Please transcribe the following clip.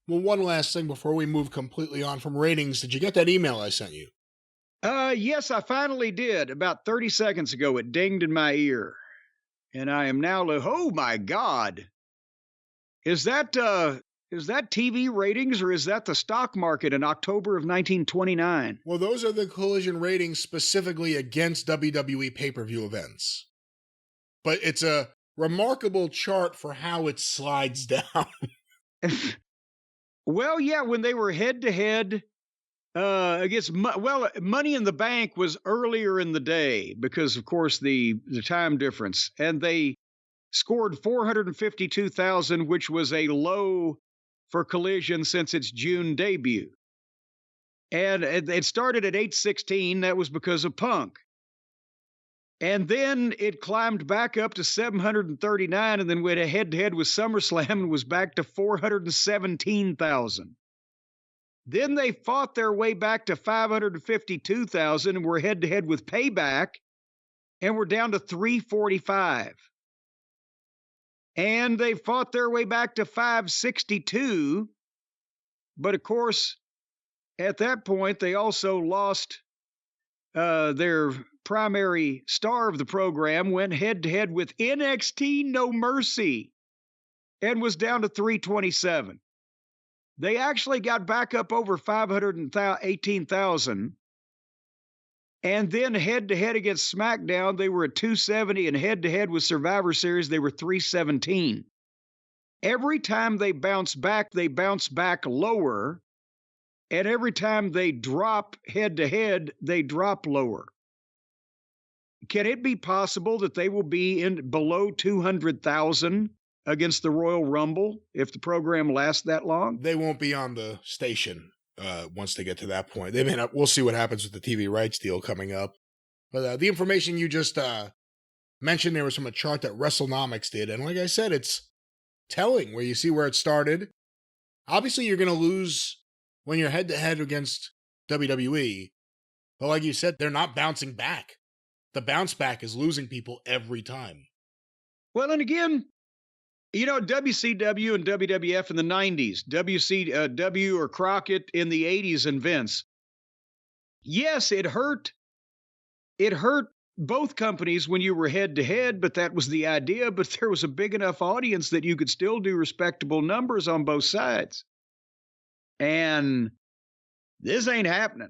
Well, one last thing before we move completely on from ratings. Did you get that email I sent you? Yes, I finally did. About 30 seconds ago, it dinged in my ear. And I am now, oh my God. Is that TV ratings or is that the stock market in October of 1929? Well, those are the collision ratings specifically against WWE pay-per-view events. But it's a remarkable chart for how it slides down. Well, yeah, when they were head-to-head against, Money in the Bank was earlier in the day because, of course, the time difference. And they scored 452,000, which was a low for Collision since its June debut. And it started at 816. That was because of Punk. And then it climbed back up to 739 and then went head-to-head with SummerSlam and was back to 417,000. Then they fought their way back to 552,000 and were head-to-head with Payback and were down to 345. And they fought their way back to 562. But of course, at that point, they also lost their primary star of the program, went head-to-head with NXT No Mercy and was down to 327. They actually got back up over 518,000. And then head-to-head against SmackDown, they were at 270, and head-to-head with Survivor Series, they were 317. Every time they bounce back lower, and every time they drop head-to-head, they drop lower. Can it be possible that they will be in below 200,000 against the Royal Rumble if the program lasts that long? They won't be on the station once they get to that point. They may not. We'll see what happens with the TV rights deal coming up. But the information you just mentioned there was from a chart that WrestleNomics did. And like I said, it's telling where you see where it started. Obviously, you're going to lose when you're head-to-head against WWE. But like you said, they're not bouncing back. The bounce back is losing people every time. Well, and again, WCW and WWF in the 90s, WCW or Crockett in the 80s and Vince. Yes, it hurt. It hurt both companies when you were head-to-head, but that was the idea. But there was a big enough audience that you could still do respectable numbers on both sides. And this ain't happening.